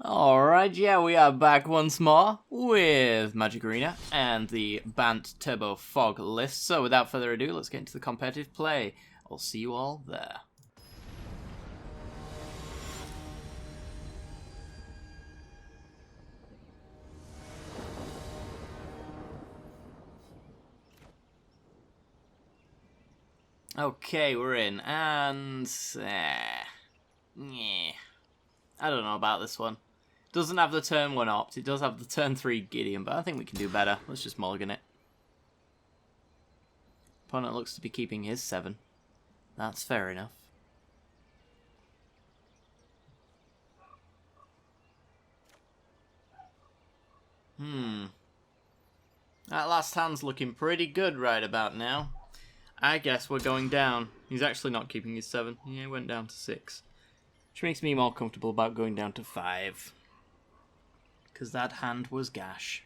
Alright, yeah, we are back once more with Magic Arena and the Bant Turbo Fog list. So without further ado, let's get into the competitive play. I'll see you all there. Okay, we're in, and I don't know about this one. Doesn't have the turn 1 opt, it does have the turn 3 Gideon, but I think we can do better. Let's just mulligan it. Opponent looks to be keeping his 7. That's fair enough. That last hand's looking pretty good right about now. I guess we're going down. He's actually not keeping his 7. Yeah, he went down to 6. Which makes me more comfortable about going down to 5. Because that hand was gash.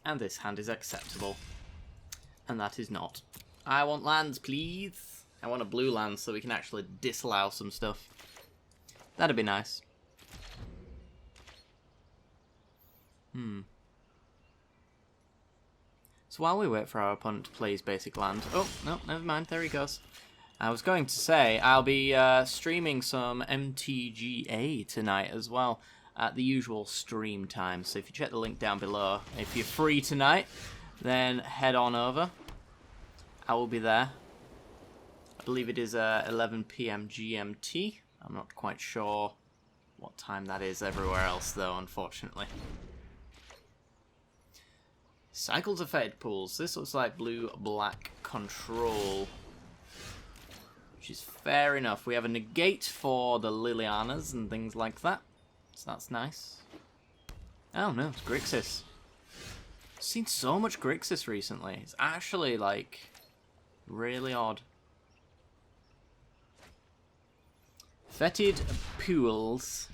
And this hand is acceptable. And that is not. I want lands, please. I want a blue land so we can actually disallow some stuff. That'd be nice. So while we wait for our opponent to play his basic land... Oh, no, never mind. There he goes. I was going to say, I'll be streaming some MTGA tonight as well at the usual stream time. So if you check the link down below, if you're free tonight, then head on over. I will be there. I believe it is 11 PM GMT. I'm not quite sure what time that is everywhere else, though, unfortunately. Cycles of Fate pools. This looks like blue-black control. Which is fair enough. We have a negate for the Lilianas and things like that. So that's nice. Oh no, it's Grixis. I've seen so much Grixis recently. It's actually, like, really odd. Fetid pools.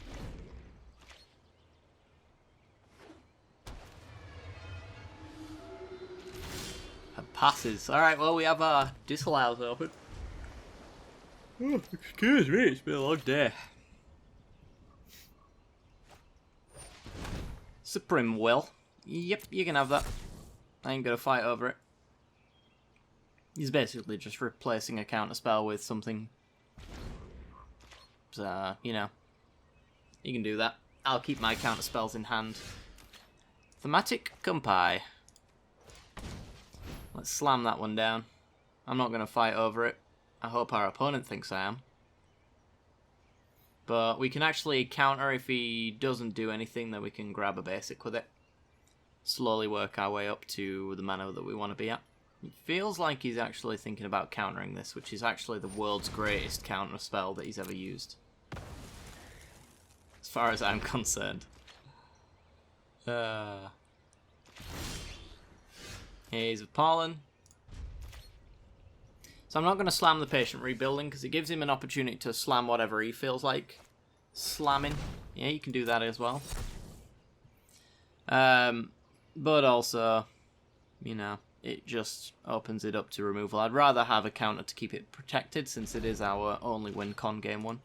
Passes. Alright, well, we have our disallows open. Oh, excuse me, it's been a long day. Supreme Will. Yep, you can have that. I ain't gonna fight over it. He's basically just replacing a counterspell with something. So, you know. You can do that. I'll keep my counterspells in hand. Thematic Kumpai. Let's slam that one down. I'm not going to fight over it. I hope our opponent thinks I am. But we can actually counter if he doesn't do anything, then we can grab a basic with it. Slowly work our way up to the mana that we want to be at. It feels like he's actually thinking about countering this, which is actually the world's greatest counter spell that he's ever used. As far as I'm concerned. Haze of Pollen. So I'm not going to slam the Patient Rebuilding because it gives him an opportunity to slam whatever he feels like slamming. Yeah, you can do that as well. But also, you know, it just opens it up to removal. I'd rather have a counter to keep it protected since it is our only win con game 1.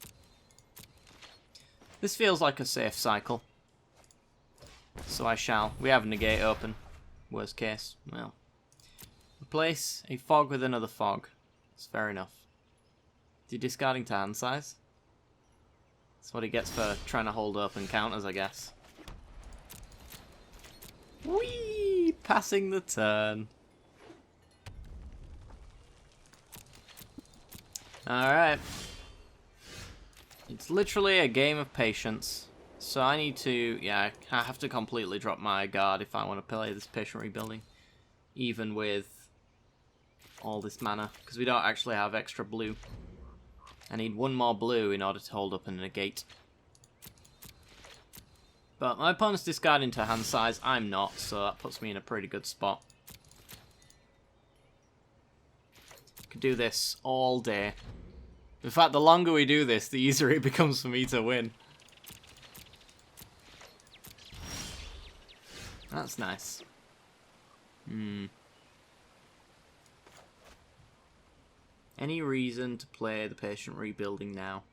This feels like a safe cycle. So I shall. We have negate open. Worst case, well. Replace a fog with another fog. It's fair enough. Is he discarding to hand size? That's what he gets for trying to hold open counters, I guess. Whee! Passing the turn. Alright. It's literally a game of patience. So I need to, yeah, I have to completely drop my guard if I want to play this Patient Rebuilding. Even with all this mana, because we don't actually have extra blue. I need 1 more blue in order to hold up and negate. But my opponent's discarding to hand size, I'm not, so that puts me in a pretty good spot. Could do this all day. In fact, the longer we do this, the easier it becomes for me to win. That's nice. Any reason to play the Patient Rebuilding now?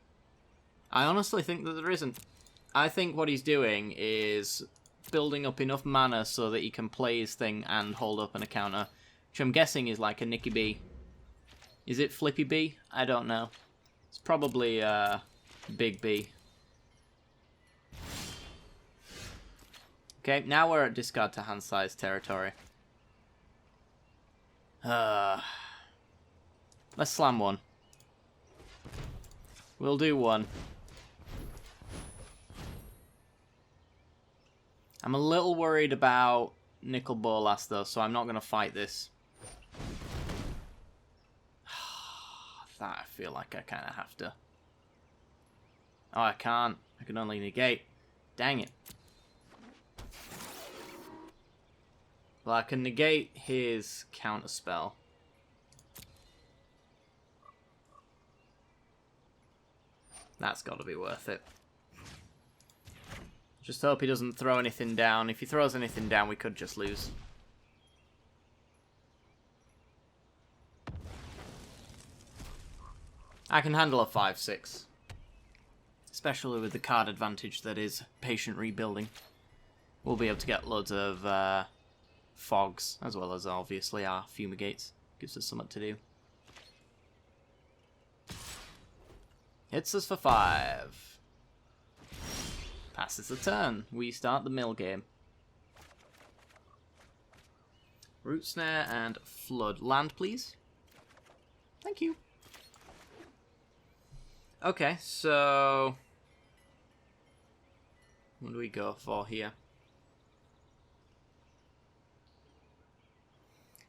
I honestly think that there isn't. I think what he's doing is building up enough mana so that he can play his thing and hold up on a counter, which I'm guessing is like a Nicky B. Is it Flippy B? I don't know. It's probably Big B. Okay, now we're at discard to hand size territory. Let's slam one. We'll do one. I'm a little worried about Nickel Bolas though, so I'm not going to fight this. That I feel like I kind of have to. Oh, I can't. I can only negate. Dang it. Well, I can negate his counterspell. That's got to be worth it. Just hope he doesn't throw anything down. If he throws anything down, we could just lose. I can handle a 5-6. Especially with the card advantage that is patient rebuilding. We'll be able to get loads of fogs, as well as obviously our fumigates. Gives us something to do. Hits us for 5. Passes the turn. We start the mill game. Root Snare and Flood. Land, please. Thank you. Okay, so what do we go for here?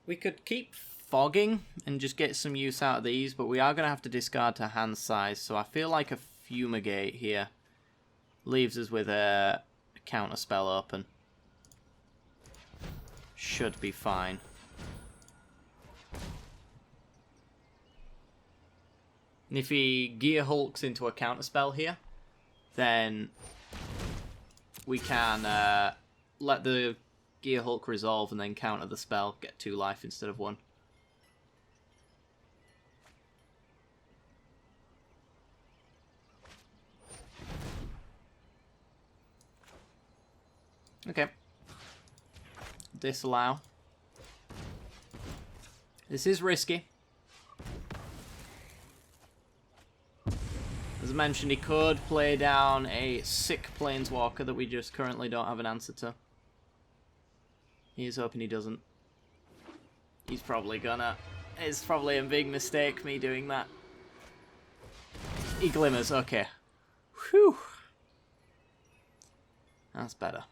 We could keep fogging and just get some use out of these, but we are going to have to discard to hand size, so I feel like a Fumigate here leaves us with a counter spell open. Should be fine. And if he Gear Hulks into a counterspell here, then we can let the Gear Hulk resolve and then counter the spell, get 2 life instead of 1. Okay. Disallow. This is risky. As I mentioned, he could play down a sick Planeswalker that we just currently don't have an answer to. He's hoping he doesn't. He's probably gonna. It's probably a big mistake, me doing that. He glimmers, okay. Whew. That's better.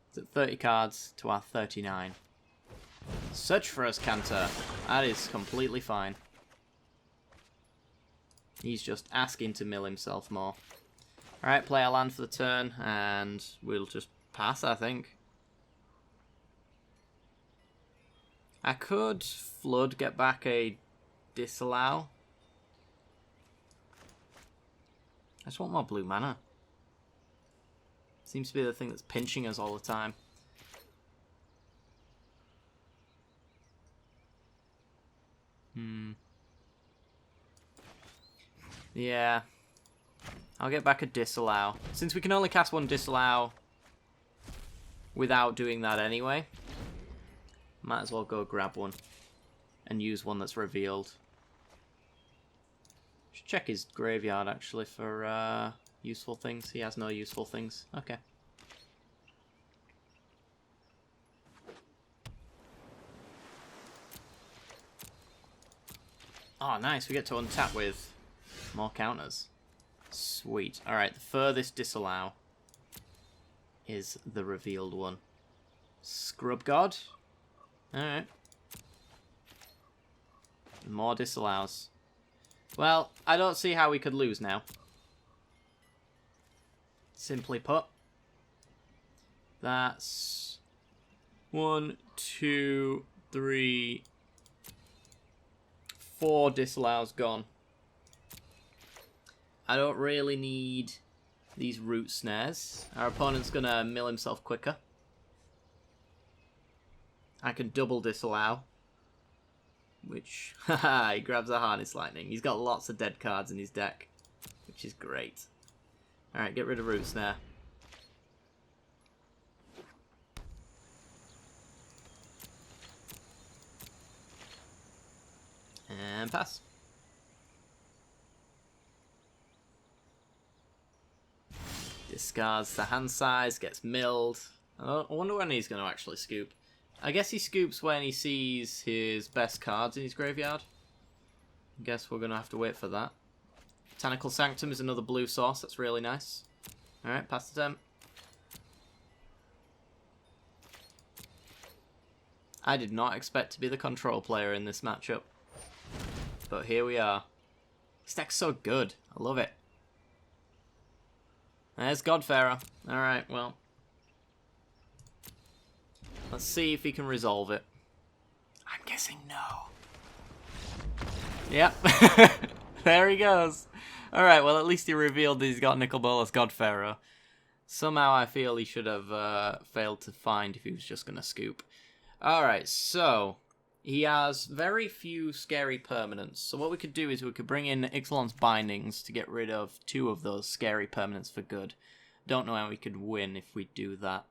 It's at 30 cards to our 39. Search for us, Cantor. That is completely fine. He's just asking to mill himself more. Alright, play our land for the turn, and we'll just pass, I think. I could Flood, get back a Disallow. I just want more blue mana. Seems to be the thing that's pinching us all the time. Yeah. I'll get back a Disallow. Since we can only cast 1 Disallow without doing that anyway, might as well go grab one and use one that's revealed. Should check his graveyard actually for useful things. He has no useful things. Okay. Oh, nice. We get to untap with more counters. Sweet. Alright, the furthest Disallow is the revealed one. Scrub God. Alright. More Disallows. Well, I don't see how we could lose now. Simply put. That's 1, 2, 3, 4 Disallows gone. I don't really need these root snares. Our opponent's gonna mill himself quicker. I can double Disallow. which, haha, he grabs a Harness Lightning. He's got lots of dead cards in his deck, which is great. Alright, get rid of Root Snare. And pass. Discards the hand size, gets milled. I wonder when he's going to actually scoop. I guess he scoops when he sees his best cards in his graveyard. I guess we're going to have to wait for that. Botanical Sanctum is another blue source, that's really nice. Alright, pass the turn. I did not expect to be the control player in this matchup. But here we are. This deck's so good. I love it. There's Godfarer. Alright, well. Let's see if he can resolve it. I'm guessing no. Yep. There he goes. Alright, well at least he revealed that he's got Nicol Bolas Godfarer. Somehow I feel he should have failed to find if he was just going to scoop. Alright, so he has very few scary permanents. So what we could do is we could bring in Ixalan's Bindings to get rid of 2 of those scary permanents for good. Don't know how we could win if we do that.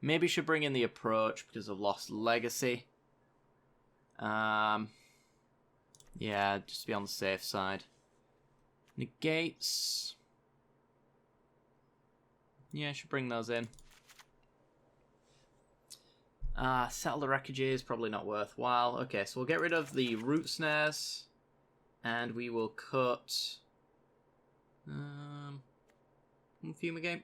Maybe should bring in the Approach because of Lost Legacy. Yeah, just to be on the safe side. Negates. Yeah, should bring those in. Settle the Wreckages, probably not worthwhile. Okay, so we'll get rid of the Root Snares. And we will cut... one Fumigate?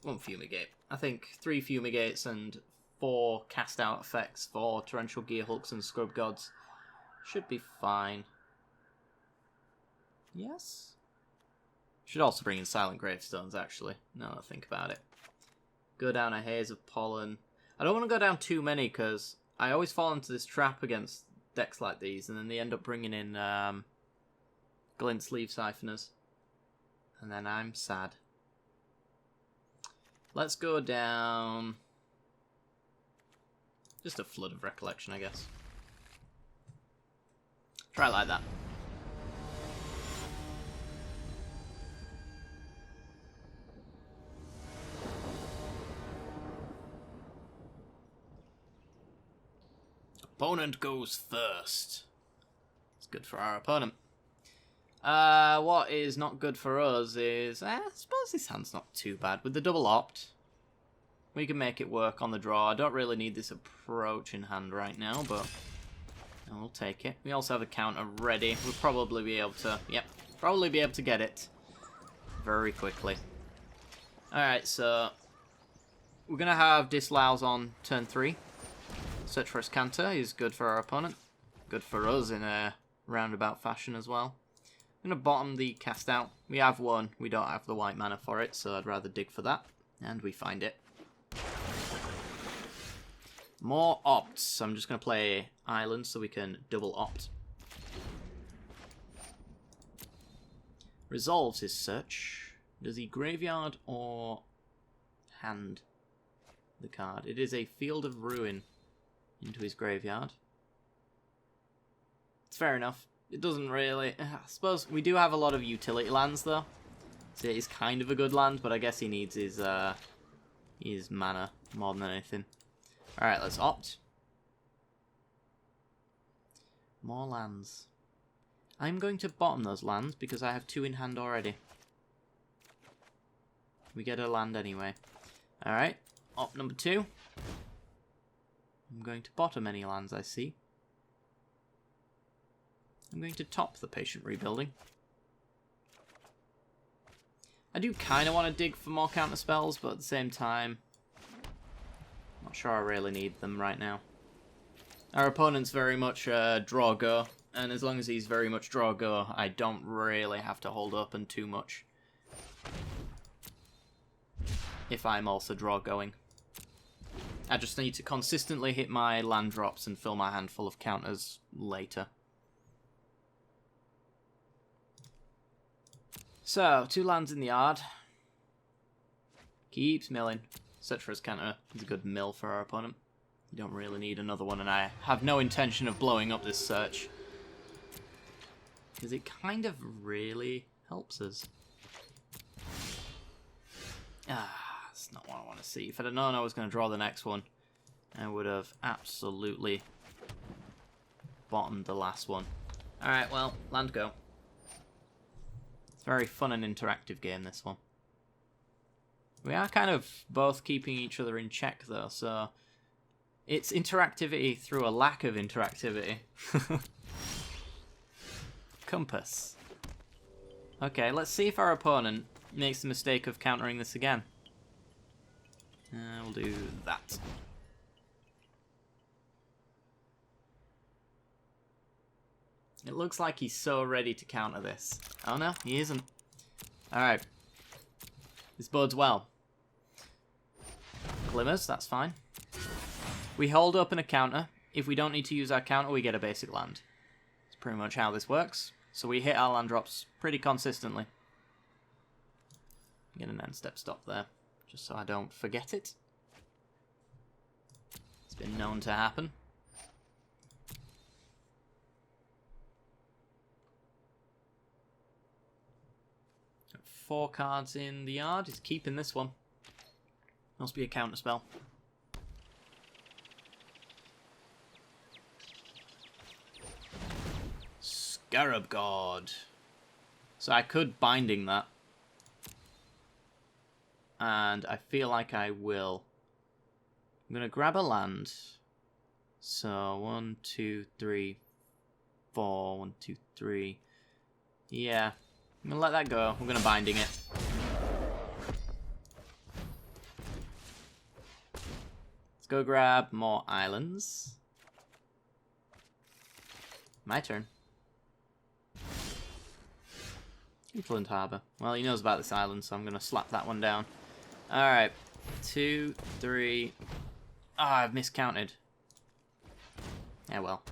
One Fumigate. I think 3 Fumigates and 4 cast out effects for Torrential Gearhulks and Scrub Gods should be fine. Yes? Should also bring in Silent Gravestones, actually, now that I think about it. Go down a Haze of Pollen. I don't want to go down too many, because I always fall into this trap against decks like these, and then they end up bringing in Glint Sleeve Siphoners. And then I'm sad. Let's go down... just a Flood of Recollection, I guess. Try it like that. Opponent goes first. It's good for our opponent. What is not good for us is... I suppose this hand's not too bad. With the double opt, we can make it work on the draw. I don't really need this Approach in hand right now, but we'll take it. We also have a counter ready. We'll probably be able to... yep, probably be able to get it very quickly. Alright, so we're going to have Disallows on turn 3. Search for Escanter is good for our opponent. Good for us in a roundabout fashion as well. I'm going to bottom the cast out. We have one. We don't have the white mana for it, so I'd rather dig for that. And we find it. More opts. I'm just going to play Island so we can double opt. Resolves his search. Does he graveyard or hand the card? It is a Field of Ruin into his graveyard. It's fair enough. It doesn't really... I suppose we do have a lot of utility lands, though. So it is kind of a good land, but I guess he needs his mana more than anything. Alright, let's opt. More lands. I'm going to bottom those lands because I have 2 in hand already. We get a land anyway. Alright, opt number 2. I'm going to bottom any lands I see. I'm going to top the Patient Rebuilding. I do kind of want to dig for more counter spells, but at the same time, not sure I really need them right now. Our opponent's very much draw go, and as long as he's very much draw go, I don't really have to hold open too much. If I'm also draw going. I just need to consistently hit my land drops and fill my hand full of counters later. So, 2 lands in the yard. Keeps milling. Search for his counter is a good mill for our opponent. You don't really need another one, and I have no intention of blowing up this search. Because it kind of really helps us. That's not what I want to see. If I'd have known I was going to draw the next one, I would have absolutely bottomed the last one. Alright, well, land go. It's a very fun and interactive game, this one. We are kind of both keeping each other in check, though, so it's interactivity through a lack of interactivity. Compass. Okay, let's see if our opponent makes the mistake of countering this again. We'll do that. It looks like he's so ready to counter this. Oh no, he isn't. Alright. This bodes well. Glimmers, that's fine. We hold up in a counter. If we don't need to use our counter, we get a basic land. That's pretty much how this works. So we hit our land drops pretty consistently. Get an end step stop there, just so I don't forget it. It's been known to happen. Got 4 cards in the yard. He's keeping this one. Must be a counter spell. Scarab God. So I could binding that. And I feel like I will. I'm going to grab a land. So 1, 2, 3, 4. 1, 2, 3. Yeah. I'm going to let that go. I'm going to binding it. Let's go grab more islands. My turn. Influent Harbour. Well, he knows about this island, so I'm going to slap that one down. Alright. 2, 3. Ah, I've miscounted. Yeah, well.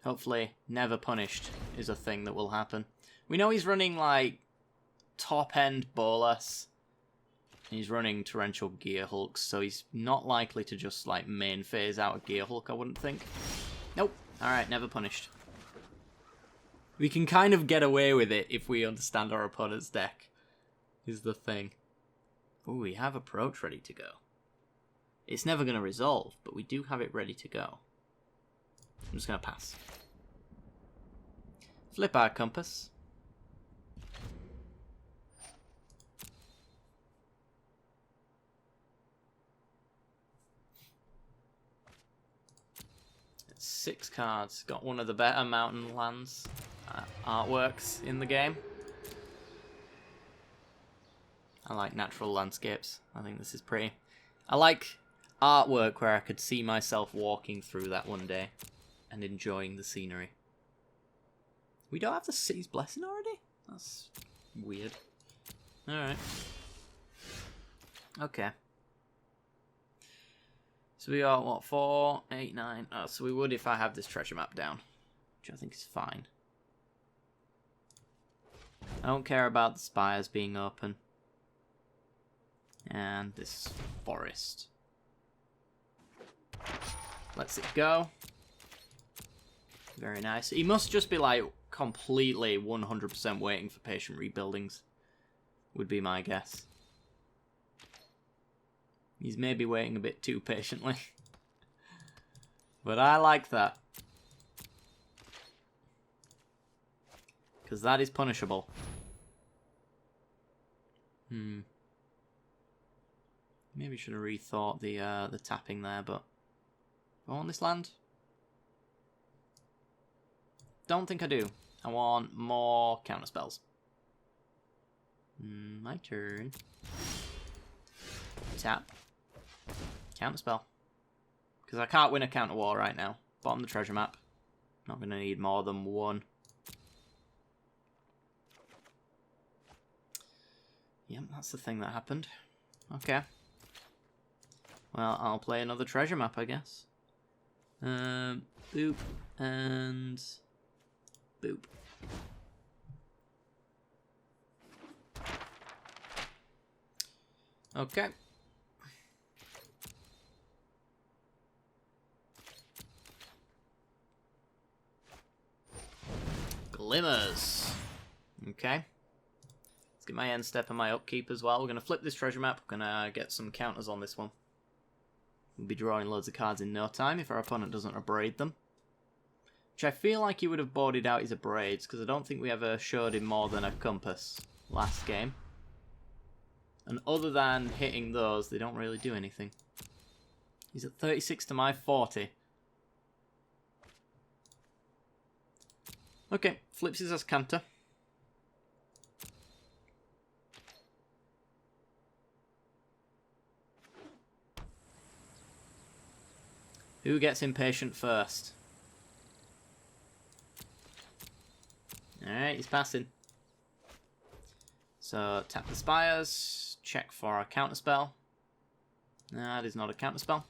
Hopefully, never punished is a thing that will happen. We know he's running, like, top-end Bolas. He's running Torrential Gear Hulks, so he's not likely to just, like, main phase out a Gear Hulk, I wouldn't think. Nope. Alright, never punished. We can kind of get away with it if we understand our opponent's deck, is the thing. Ooh, we have Approach ready to go. It's never going to resolve, but we do have it ready to go. I'm just going to pass. Flip our Compass. It's 6 cards. Got one of the better mountain lands artworks in the game. I like natural landscapes. I think this is pretty. I like artwork where I could see myself walking through that one day and enjoying the scenery. We don't have the City's Blessing already? That's weird. Alright. Okay. So we got, what, 4, 8, 9. Oh, so we would if I have this treasure map down, which I think is fine. I don't care about the spires being open. And this forest. Let's it go. Very nice. He must just be like completely 100% waiting for patient rebuildings. Would be my guess. He's maybe waiting a bit too patiently. But I like that. Because that is punishable. Maybe should have rethought the tapping there, but I want this land. Don't think I do. I want more counter spells. My turn. Tap. Counter spell. Because I can't win a counter war right now. Bottom the treasure map. Not going to need more than one. Yep, that's the thing that happened. Okay. Well, I'll play another treasure map, I guess. Boop. And... boop. Okay. Glimmers. Okay. Let's get my end step and my upkeep as well. We're going to flip this treasure map. We're going to get some counters on this one. We'll be drawing loads of cards in no time if our opponent doesn't abrade them. Which I feel like he would have boarded out his abrades, because I don't think we ever showed him more than a compass last game. And other than hitting those, they don't really do anything. He's at 36 to my 40. Okay, flips his as counter. Who gets impatient first? Alright, he's passing. So, tap the spires, check for a counterspell. That is not a counterspell.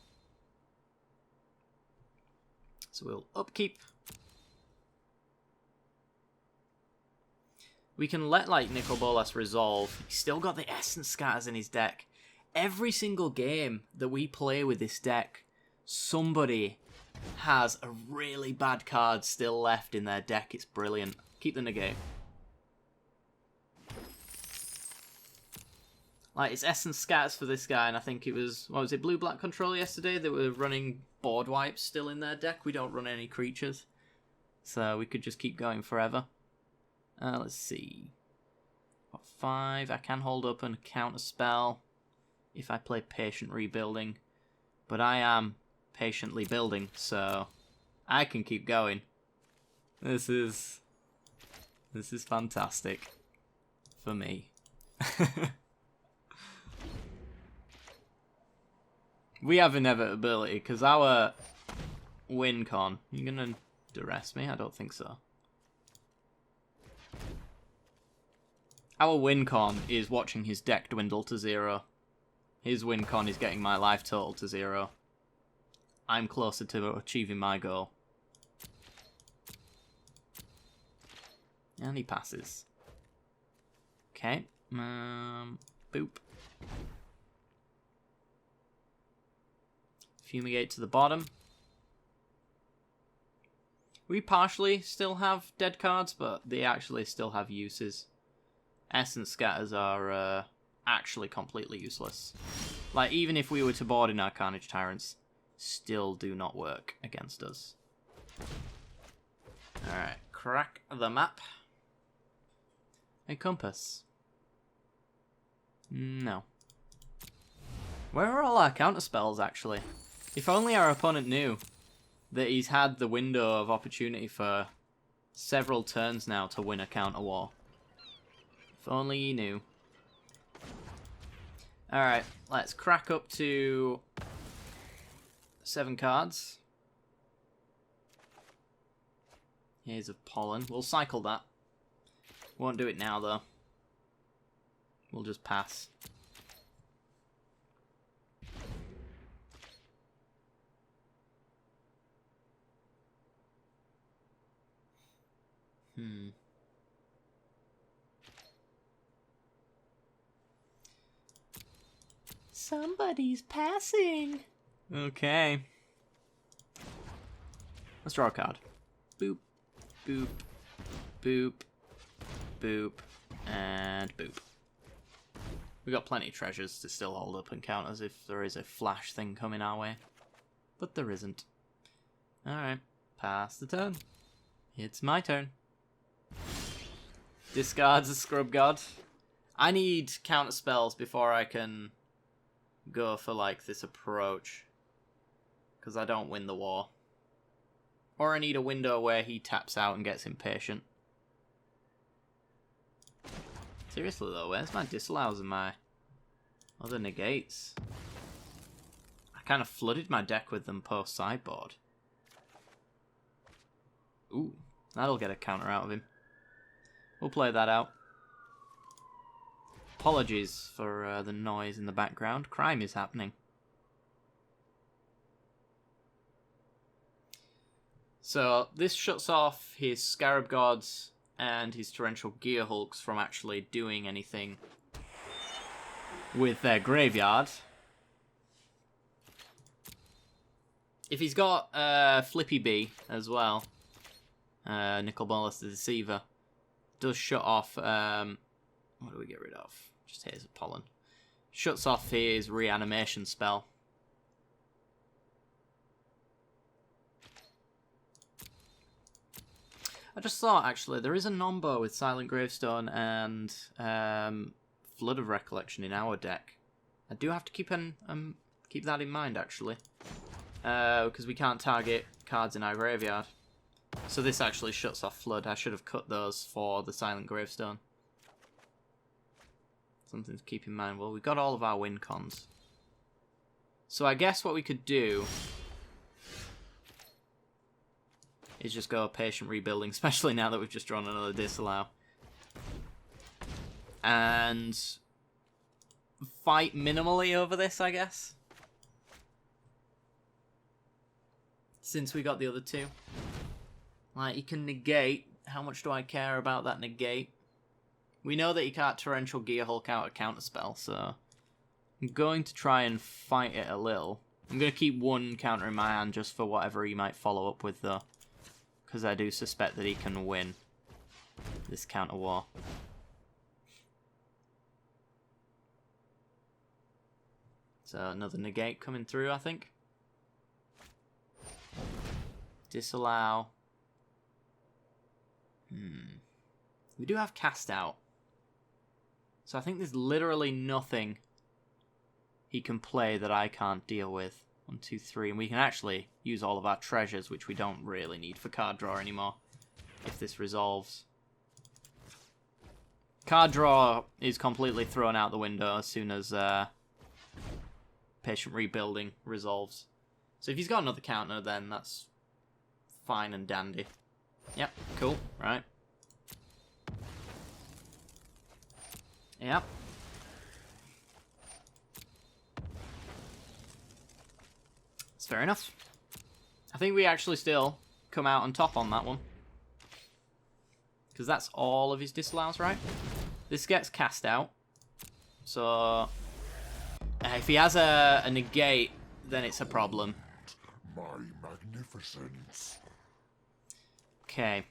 So we'll upkeep. We can let, like, Nicol Bolas resolve. He's still got the Essence Scatters in his deck. Every single game that we play with this deck, somebody has a really bad card still left in their deck. It's brilliant. Keep the negate. Like, it's Essence Scatters for this guy, and I think it was, what was it, Blue-Black Control yesterday? They were running board wipes still in their deck. We don't run any creatures. So we could just keep going forever. Let's see. Got 5. I can hold up and counter spell if I play Patient Rebuilding. But I am patiently building, so I can keep going. This is fantastic for me. We have inevitability because our win con. You gonna duress me? I don't think so. Our win con is watching his deck dwindle to 0. His win con is getting my life total to 0. I'm closer to achieving my goal. And he passes. Okay. Boop. Fumigate to the bottom. We partially still have dead cards, but they actually still have uses. Essence Scatters are actually completely useless. Like, even if we were to board in our Carnage Tyrants, still do not work against us. Alright, crack the map. A compass. No. Where are all our counterspells, actually? If only our opponent knew that he's had the window of opportunity for several turns now to win a counter war. If only he knew. Alright, let's crack up to 7 cards. Here's a Pollen. We'll cycle that. Won't do it now, though. We'll just pass. Somebody's passing. Okay. Let's draw a card. Boop, boop, boop, boop, and boop. We got plenty of treasures to still hold up and counters if there is a flash thing coming our way. But there isn't. Alright, pass the turn. It's my turn. Discards a Scrub God. I need counter spells before I can go for, like, this approach. Because I don't win the war. Or I need a window where he taps out and gets impatient. Seriously though, where's my disallows and my other negates? I kind of flooded my deck with them post sideboard. Ooh, that'll get a counter out of him. We'll play that out. Apologies for the noise in the background. Crime is happening. So this shuts off his Scarab Gods and his Torrential Gear Hulks from actually doing anything with their graveyard. If he's got Flippy Bee as well, Nicol Bolas the Deceiver, does shut off... what do we get rid of? Just Haze of Pollen. Shuts off his reanimation spell. I just thought, actually, there is a Nombo with Silent Gravestone and Flood of Recollection in our deck. I do have to keep that in mind, actually. Because we can't target cards in our graveyard. So this actually shuts off Flood. I should have cut those for the Silent Gravestone. Something to keep in mind. Well, we've got all of our win cons. So I guess what we could do is just go patient rebuilding, especially now that we've just drawn another disallow. And fight minimally over this, I guess. Since we got the other two. Like, you can negate. How much do I care about that negate? We know that you can't Torrential Gearhulk out a counterspell, so I'm going to try and fight it a little. I'm going to keep one counter in my hand just for whatever he might follow up with, though. Because I do suspect that he can win this counter war. So another negate coming through, I think. Disallow. We do have Cast Out. So I think there's literally nothing he can play that I can't deal with. 1, 2, 3, and we can actually use all of our treasures, which we don't really need for card draw anymore, if this resolves. Card draw is completely thrown out the window as soon as patient rebuilding resolves. So if he's got another counter, then that's fine and dandy. Yep, cool, right. Yep. That's fair enough. I think we actually still come out on top on that one. Because that's all of his disallows, right? This gets cast out. So if he has a negate, then it's a problem. My magnificence. Okay.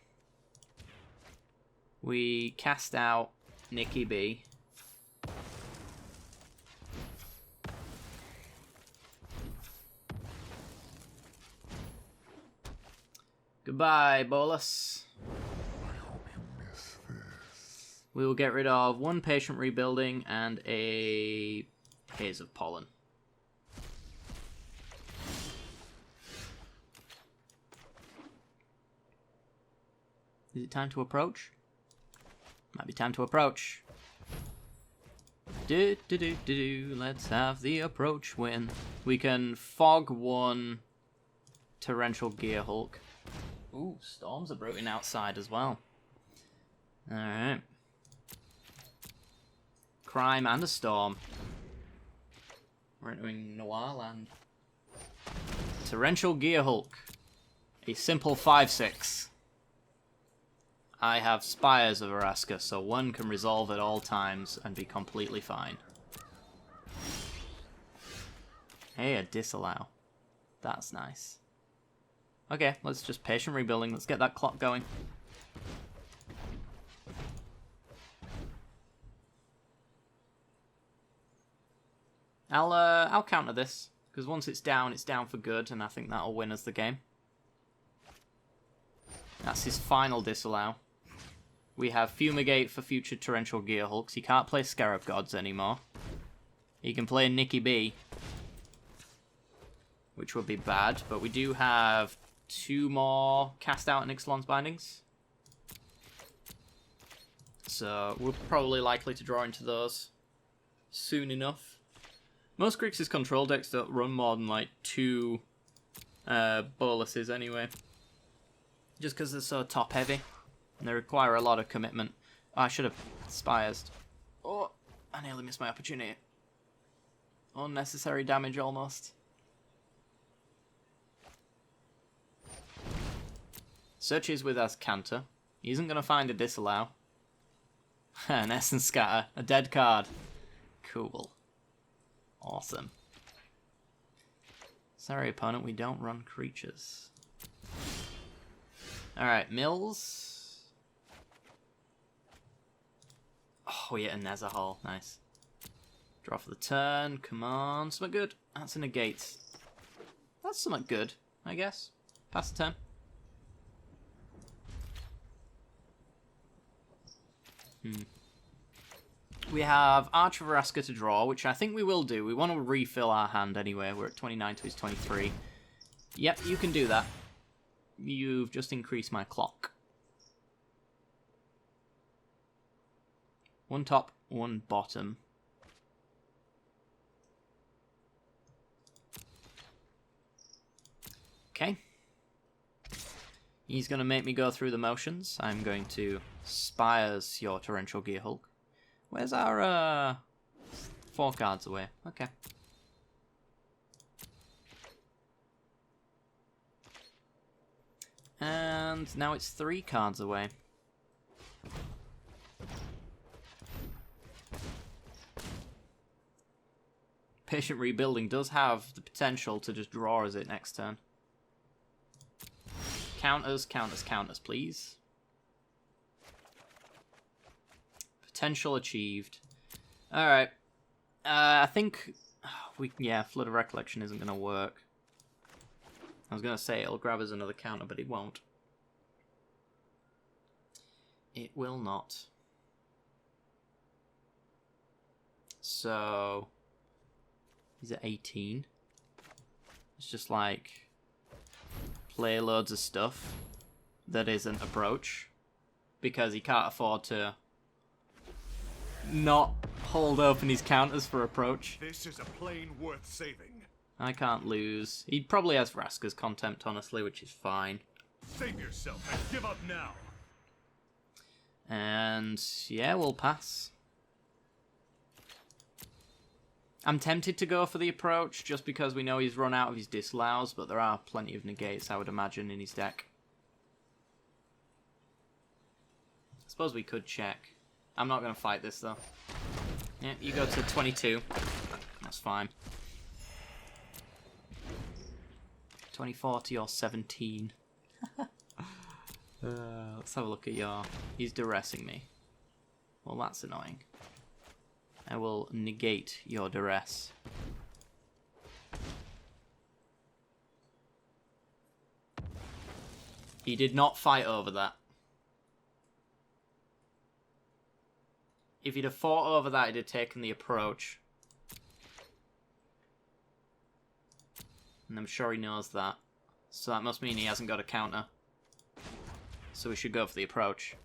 We cast out Nikki B. Goodbye, Bolus. I hope you miss this. We will get rid of 1 patient rebuilding and a Haze of Pollen. Is it time to approach? Might be time to approach. Let's have the approach win. We can fog 1 Torrential Gearhulk. Ooh, storms are brewing outside as well. Alright. Crime and a storm. We're entering Noir land. Torrential Gearhulk. A simple 5/6. I have Spires of Araska, so 1 can resolve at all times and be completely fine. Hey, a disallow. That's nice. Okay, let's just patient rebuilding. Let's get that clock going. I'll counter this, because once it's down for good, and I think that'll win us the game. That's his final disallow. We have Fumigate for future Torrential Gearhulks. He can't play Scarab Gods anymore. He can play Nikki B, which would be bad, but we do have 2 more Cast Out and Ixalan's Bindings. So we're probably likely to draw into those soon enough. Most Grixis control decks don't run more than like 2 boluses anyway. Just because they're so top heavy. And they require a lot of commitment. Oh, I should have Spires. Oh, I nearly missed my opportunity. Unnecessary damage almost. Searches with Azcanta. He isn't going to find a disallow. An Essence Scatter. A dead card. Cool. Awesome. Sorry, opponent, we don't run creatures. Alright, Mills. Oh, we hit a Nether hole. Nice. Draw for the turn. Come on. Something good. That's a negate. That's something good, I guess. Pass the turn. We have Arch of Vraska to draw, which I think we will do. We want to refill our hand anyway. We're at 29 to his 23. Yep, you can do that. You've just increased my clock. One top, one bottom. Okay. He's going to make me go through the motions. I'm going to Spires your Torrential Gear Hulk. Where's our 4 cards away? Okay. And now it's 3 cards away. Patient Rebuilding does have the potential to just draw as it next turn. Counters, counters, counters, please. Potential achieved. Alright. I think Flood of Recollection isn't going to work. I was going to say it'll grab us another counter, but it won't. It will not. So he's at 18. It's just like play loads of stuff that isn't approach because he can't afford to not hold open his counters for approach. This is a plane worth saving. I can't lose. He probably has Vraska's Contempt, honestly, which is fine. Save yourself and give up now. And yeah, we'll pass. I'm tempted to go for the approach just because we know he's run out of his disallows, but there are plenty of negates, I would imagine, in his deck. I suppose we could check. I'm not going to fight this, though. Yeah, you go to 22. That's fine. 24 to your 17. Let's have a look at your... He's duressing me. Well, that's annoying. I will negate your duress. He did not fight over that. If he'd have fought over that, he'd have taken the approach. And I'm sure he knows that. So that must mean he hasn't got a counter. So we should go for the approach.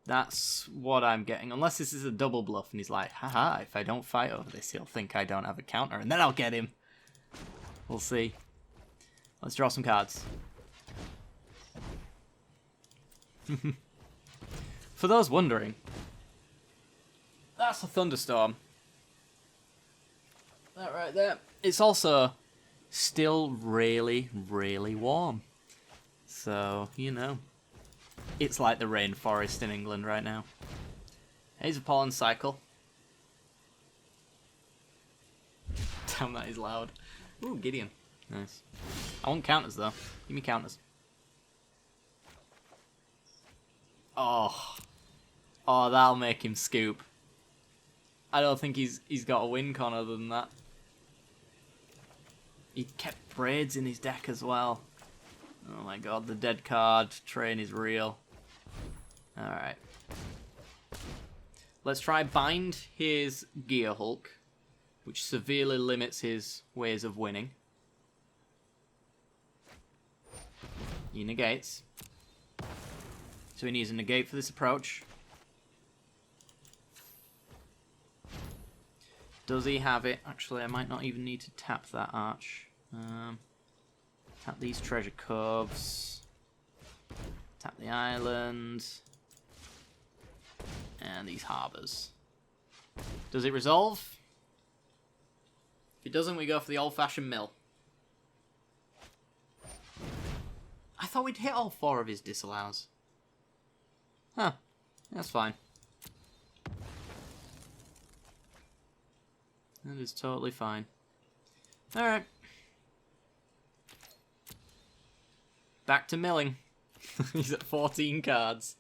That's what I'm getting. Unless this is a double bluff and he's like, haha, if I don't fight over this, he'll think I don't have a counter. And then I'll get him. We'll see. Let's draw some cards. For those wondering, that's a thunderstorm. That right there. It's also still really, really warm. So, you know. It's like the rainforest in England right now. Here's a pollen cycle. Damn, that is loud. Ooh, Gideon. Nice. I want counters, though. Give me counters. Oh. Oh, that'll make him scoop. I don't think he's got a win con other than that. He kept braids in his deck as well. Oh my god, the dead card train is real. Alright. Let's try bind his Gear Hulk, which severely limits his ways of winning. He negates. So he needs a negate for this approach. Does he have it? Actually, I might not even need to tap that arch. Tap these treasure coves. Tap the island. And these harbours. Does it resolve? If it doesn't, we go for the old-fashioned mill. I thought we'd hit all 4 of his disallows. Huh. That's fine. That is totally fine. Alright. Back to milling. He's at 14 cards.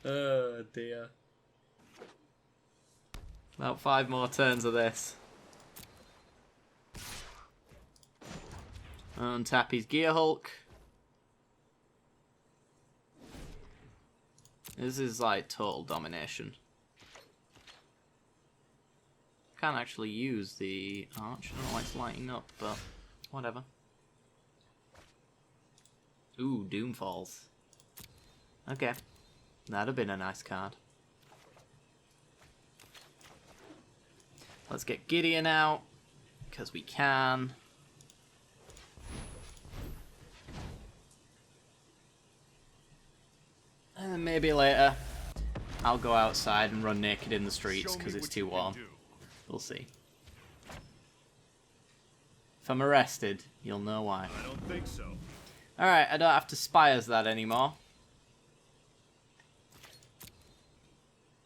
Oh dear. About 5 more turns of this. Untap his Gear Hulk. This is like total domination. Can't actually use the arch. I don't know why it's lighting up, but whatever. Ooh, Doom Falls. Okay. That'd have been a nice card. Let's get Gideon out, because we can. And then maybe later, I'll go outside and run naked in the streets, because it's too warm. We'll see. If I'm arrested, you'll know why. I don't think so. Alright, I don't have to spires that anymore.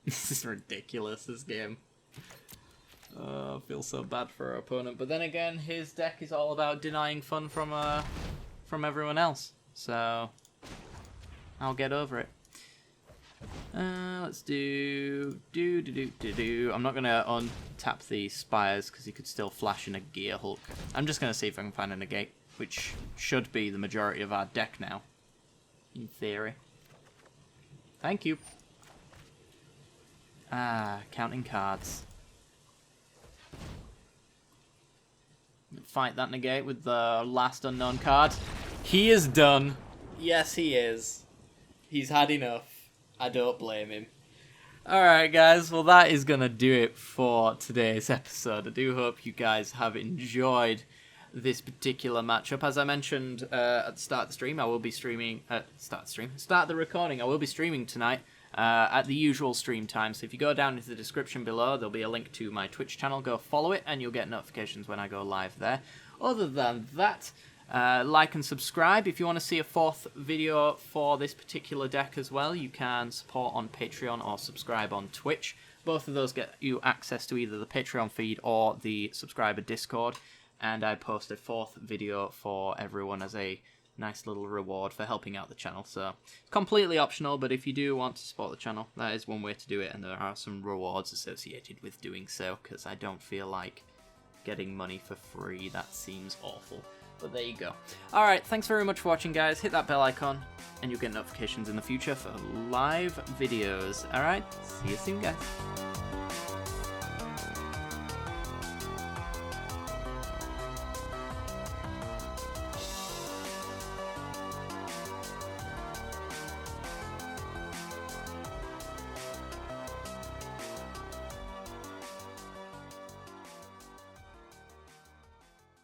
This is ridiculous, this game. I feel so bad for our opponent. But then again, his deck is all about denying fun from everyone else. So, I'll get over it. Let's do... I'm not going to untap the spires because he could still flash in a Gear Hulk. I'm just going to see if I can find a negate, which should be the majority of our deck now. In theory. Thank you. Counting cards. Fight that negate with the last unknown card. He is done. Yes, he is. He's had enough. I don't blame him. Alright guys, well that is going to do it for today's episode. I do hope you guys have enjoyed this particular matchup. As I mentioned at the start of the stream, I will be streaming... start the recording, I will be streaming tonight at the usual stream time. So if you go down into the description below, there'll be a link to my Twitch channel. Go follow it and you'll get notifications when I go live there. Other than that... like and subscribe. If you want to see a 4th video for this particular deck as well, you can support on Patreon or subscribe on Twitch. Both of those get you access to either the Patreon feed or the subscriber Discord. And I post a 4th video for everyone as a nice little reward for helping out the channel. So, it's completely optional, but if you do want to support the channel, that is one way to do it. And there are some rewards associated with doing so, because I don't feel like getting money for free. That seems awful. But there you go. Alright, thanks very much for watching, guys. Hit that bell icon, and you'll get notifications in the future for live videos. Alright, see you soon, guys.